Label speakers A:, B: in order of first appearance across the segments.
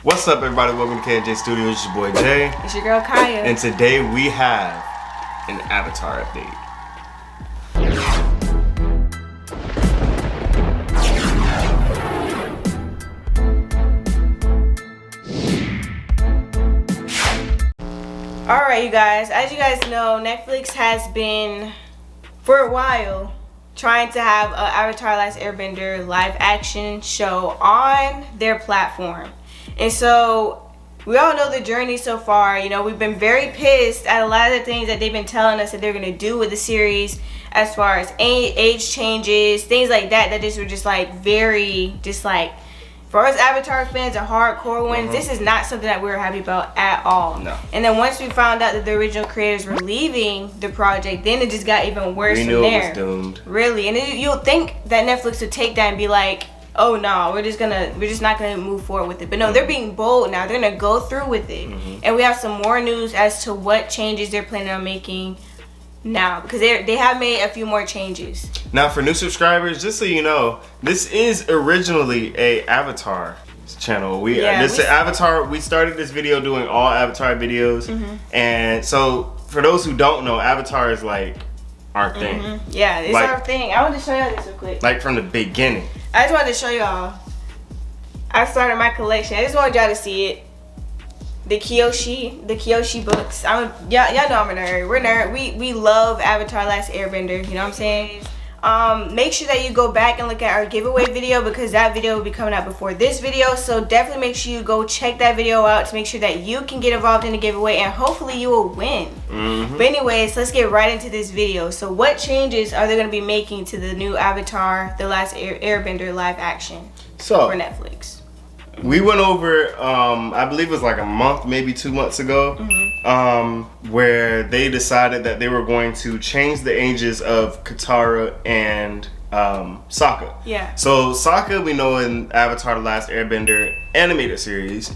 A: What's up, everybody? Welcome to Kiya and J Studios. It's your boy Jay.
B: It's your girl Kiya.
A: And today we have an Avatar update.
B: Alright, you guys. As you guys know, Netflix has been, for a while, trying to have an Avatar Last Airbender live action show on their platform. And so we all know the journey so far. You know, we've been very pissed at a lot of the things that they've been telling us that they're going to do with the series, as far as age changes, things like that, that just were just like very, just like, for us Avatar fans, the hardcore ones, this is not something that we were happy about at all.
A: No.
B: And then once we found out that the original creators were leaving the project, then it just got even worse from there.
A: We knew it was doomed.
B: Really. And you'll think that Netflix would take that and be like, oh no, we're just not gonna move forward with it. But no, they're being bold now. They're gonna go through with it. And we have some more news as to what changes they're planning on making now, because they have made a few more changes.
A: Now, for new subscribers, just so you know, this is originally a Avatar channel. Avatar. We started this video doing all Avatar videos, and so for those who don't know, Avatar is like our thing.
B: Yeah, it's like, our thing. I want to show y'all this real quick.
A: Like from the beginning.
B: I just wanted to show y'all. I started my collection. I just wanted y'all to see it. The Kyoshi books. Y'all know I'm a nerd. We're nerd. We love Avatar Last Airbender. You know what I'm saying? Make sure that you go back and look at our giveaway video, because that video will be coming out before this video. So definitely make sure you go check that video out to make sure that you can get involved in the giveaway, and hopefully you will win. But anyways, let's get right into this video. So what changes are they going to be making to the new Avatar The Last Airbender live action for Netflix?
A: We went over, I believe it was like a month, maybe 2 months ago, where they decided that they were going to change the ages of Katara and Sokka.
B: Yeah. So
A: Sokka, we know in Avatar The Last Airbender animated series,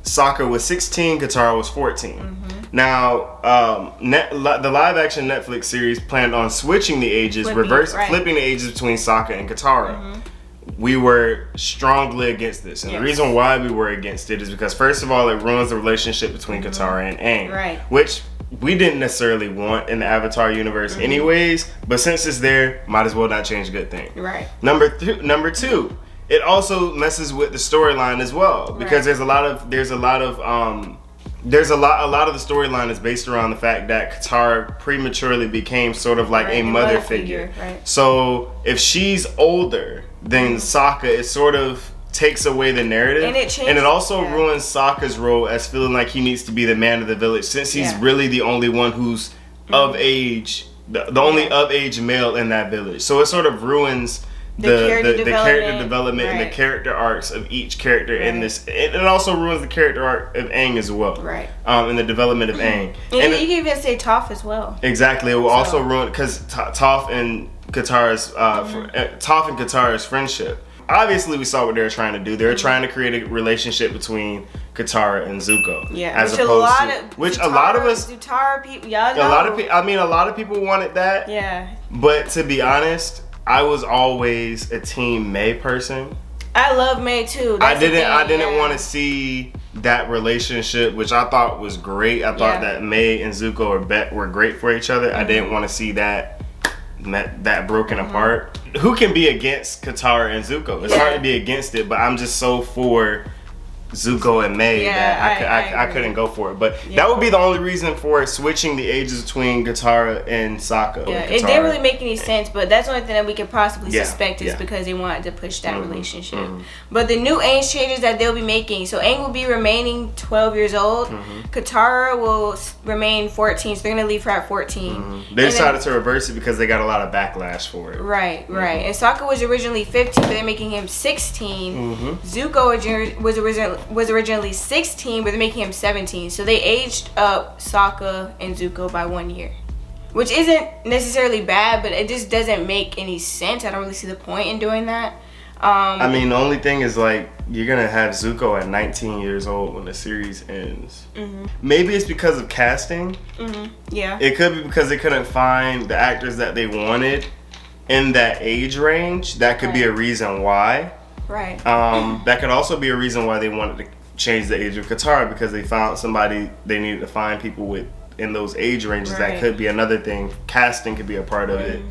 A: Sokka was 16, Katara was 14. Now, the live action Netflix series planned on switching the ages, flipping the ages between Sokka and Katara. We were strongly against this, and the reason why we were against it is because, first of all, it ruins the relationship between Katara and Aang, which we didn't necessarily want in the Avatar universe anyways, but since it's there, might as well not change a good thing. Number two, it also messes with the storyline as well, because a lot of the storyline is based around the fact that Katara prematurely became sort of like a mother figure. So if she's older than Sokka, it sort of takes away the narrative, and it also ruins Sokka's role as feeling like he needs to be the man of the village, since he's really the only one who's of age, the only of age male in that village. So it sort of ruins the character development and the character arcs of each character in this. It also ruins the character arc of Aang as well, in the development of Aang.
B: And you can even say Toph as well.
A: Exactly, it will also ruin, because Toph and Katara's friendship. Obviously, we saw what they were trying to do. They were trying to create a relationship between Katara and Zuko. Which a lot of us, y'all know. A lot of people wanted that. But to be honest, I was always a Team May person.
B: I love May too.
A: I didn't want to see that relationship, which I thought was great. I thought that May and Zuko were great for each other. I didn't want to see that broken apart. Who can be against Katara and Zuko? It's hard to be against it, but I'm just so for Zuko and May that I couldn't go for it. But that would be the only reason for switching the ages between Katara and Sokka.
B: It didn't really make any sense, but that's the only thing that we could possibly suspect is because they wanted to push that relationship. But the new age changes that they'll be making, so Aang will be remaining 12 years old. Katara will remain 14, so they're going to leave her at 14.
A: They decided to reverse it because they got a lot of backlash for it.
B: Right. And Sokka was originally 15, but they're making him 16. Zuko was originally 16, but they're making him 17. So they aged up Sokka and Zuko by 1 year, which isn't necessarily bad, but it just doesn't make any sense. I don't really see the point in doing that.
A: I mean, the only thing is, like, you're gonna have Zuko at 19 years old when the series ends. Maybe it's because of casting. It could be because they couldn't find the actors that they wanted in that age range. That could be a reason why.
B: Right.
A: That could also be a reason why they wanted to changed the age of Qatar because they found somebody. They needed to find people in those age ranges. That could be another thing. Casting could be a part of it.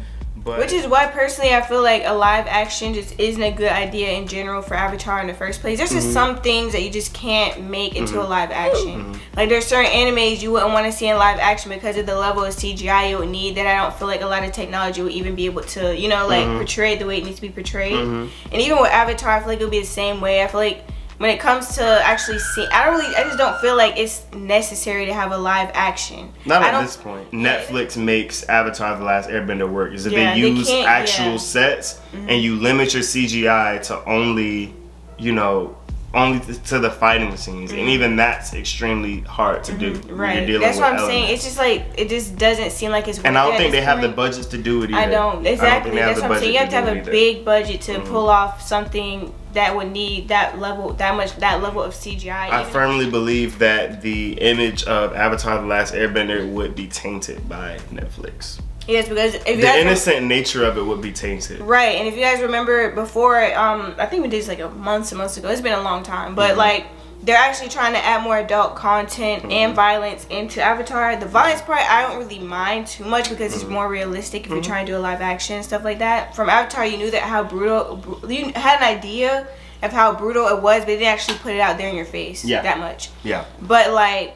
A: But
B: which is why personally I feel like a live action just isn't a good idea in general for Avatar in the first place. There's just some things that you just can't make into a live action. Like there's certain animes you wouldn't want to see in live action because of the level of CGI you would need, that I don't feel like a lot of technology would even be able to, you know, like portray it the way it needs to be portrayed. And even with Avatar, I feel like it'll be the same way. I feel like when it comes to actually seeing, I just don't feel like it's necessary to have a live action.
A: Not at this point. Netflix makes Avatar: The Last Airbender work. Is that they use actual sets and you limit your CGI to only, you know, only to the fighting scenes, and even that's extremely hard to do.
B: Right. That's what I'm saying. It's just like it just doesn't seem like it's worth it.
A: And I don't think they have the budgets to do it either.
B: I don't. Exactly. That's what I'm saying. You have to have a big budget to pull off something that would need that level of CGI.
A: I firmly believe that the image of Avatar: The Last Airbender would be tainted by Netflix.
B: Yes, because if
A: the innocent nature of it would be tainted.
B: Right, and if you guys remember before, I think we did this like months ago. It's been a long time, but like they're actually trying to add more adult content and violence into Avatar. The violence part I don't really mind too much because it's more realistic if you're trying to do a live action and stuff like that. From Avatar, you knew that how brutal, you had an idea of how brutal it was, but they didn't actually put it out there in your face that much.
A: Yeah.
B: But like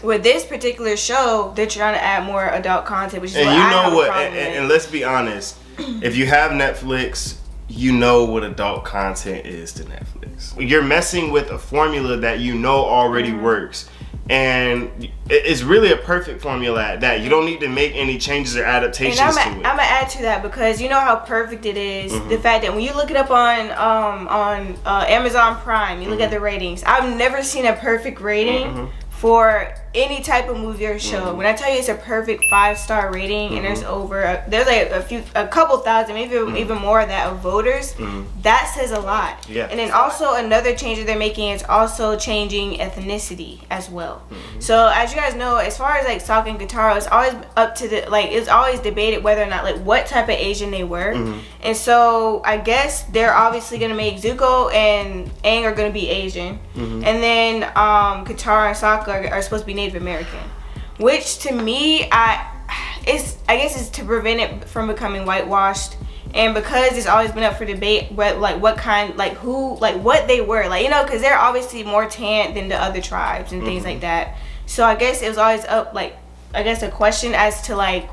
B: with this particular show, they're trying to add more adult content, which is
A: and
B: what
A: you
B: I
A: know
B: have
A: what,
B: a problem
A: and
B: with.
A: let's be honest, if you have Netflix, you know what adult content is to Netflix. You're messing with a formula that you know already works, and it's really a perfect formula at that. You don't need to make any changes or adaptations to it.
B: I'm gonna add to that because you know how perfect it is. The fact that when you look it up on Amazon Prime, you look at the ratings. I've never seen a perfect rating for any type of movie or show. When I tell you it's a perfect 5-star rating, and there's like a couple thousand, maybe even more of that of voters, that says a lot.
A: Yeah.
B: And then also another change that they're making is also changing ethnicity as well. So as you guys know, as far as like Sokka and Katara, it's always up to it's always debated whether or not like what type of Asian they were. And so I guess they're obviously gonna make Zuko and Aang are gonna be Asian, and then Katara and Sokka are supposed to be Native American, which to me I guess it's to prevent it from becoming whitewashed, and because it's always been up for debate what kind, like who, like what they were, like, you know, because they're obviously more tan than the other tribes and things like that. So I guess it was always up, like, I guess a question as to like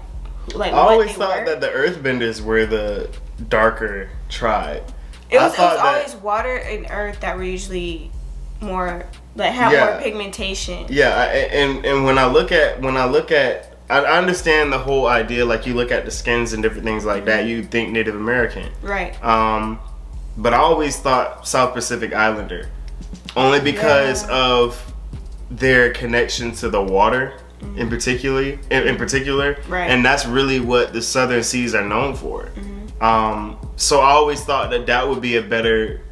A: I always thought that the Earthbenders were the darker tribe.
B: It was always water and earth that were usually more like have more pigmentation.
A: Yeah, and when I look at I understand the whole idea, like you look at the skins and different things like that, you think Native American.
B: Right.
A: But I always thought South Pacific Islander, only because of their connection to the water in particular, right. And that's really what the Southern Seas are known for. So I always thought that would be a better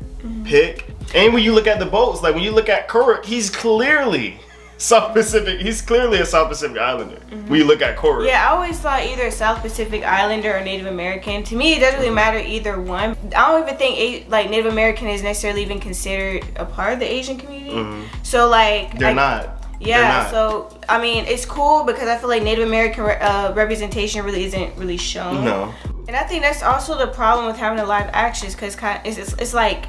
A: pick. And when you look at the boats, like when you look at Kuruk, he's clearly South Pacific. He's clearly a South Pacific Islander. When you look at Kuruk.
B: Yeah, I always thought either South Pacific Islander or Native American. To me, it doesn't really matter either one. I don't even think like Native American is necessarily even considered a part of the Asian community. So like
A: they're not.
B: Yeah, so I mean, it's cool because I feel like Native American representation really isn't really shown.
A: No.
B: And I think that's also the problem with having a live action, because it's like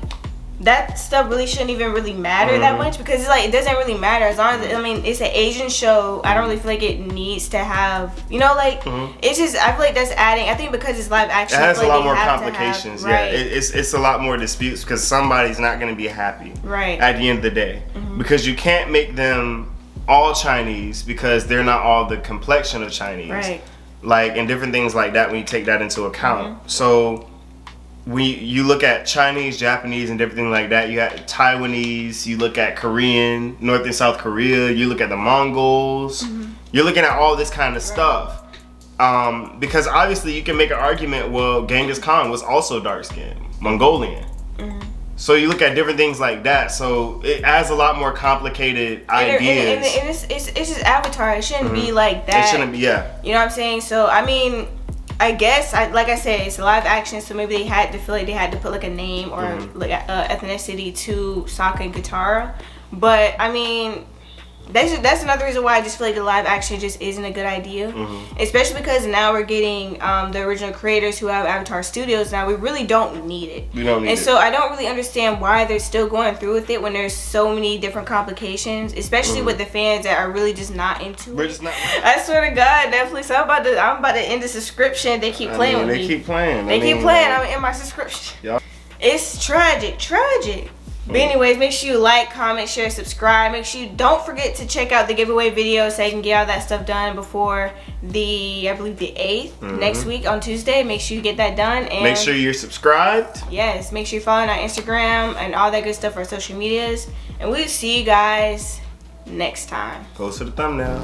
B: that stuff really shouldn't even really matter that much, because it's like it doesn't really matter as long as, I mean, it's an Asian show. I don't really feel like it needs to have, you know, like it's just, I feel like that's adding, I think because it's live action,
A: it has
B: a
A: lot more complications.
B: Right.
A: It's a lot more disputes because somebody's not going to be happy
B: right
A: at the end of the day, because you can't make them all Chinese because they're not all the complexion of Chinese,
B: right?
A: Like, and different things like that when you take that into account. So you look at Chinese, Japanese, and different like that. You got Taiwanese. You look at Korean, North and South Korea. You look at the Mongols. You're looking at all this kind of stuff. Because obviously you can make an argument. Well, Genghis Khan was also dark skinned, Mongolian. So you look at different things like that. So it adds a lot more complicated ideas.
B: And it's just Avatar. It shouldn't be like that.
A: It shouldn't be,
B: You know what I'm saying? So I mean, I guess, like I said, it's live action, so maybe they had to feel like they had to put like a name or like ethnicity to Sokka and Katara. But I mean, that's another reason why I just feel like the live action just isn't a good idea. Especially because now we're getting the original creators who have Avatar Studios now. We really don't need it.
A: We don't need it.
B: And so I don't really understand why they're still going through with it when there's so many different complications, especially with the fans that are really just not into
A: We're
B: it.
A: just not.
B: I swear to God, Netflix, I'm about to end the subscription. They keep playing with me.
A: They keep playing.
B: They keep playing. I'm in my subscription.
A: Yeah.
B: It's tragic. But anyways, make sure you like, comment, share, subscribe. Make sure you don't forget to check out the giveaway video so I can get all that stuff done before I believe the 8th next week on Tuesday. Make sure you get that done. And
A: make sure you're subscribed.
B: yes, make sure you're following our Instagram and all that good stuff for our social medias. And we'll see you guys next time.
A: Close to the thumbnail.